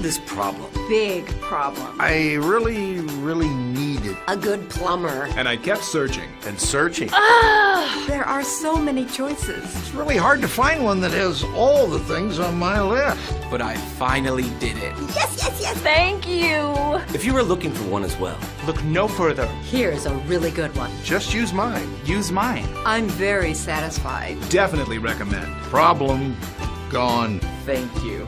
this problem? Big problem. I really needed A good plumber. And I kept searching. and searching. There are so many choices. It's really hard to find one that has all the things on my list. But I finally did it. Thank you. If you were looking for one as well, Look no further. Here's a really good one. Just use mine. Use mine. I'm very satisfied. Definitely recommend. Problem gone. Thank you.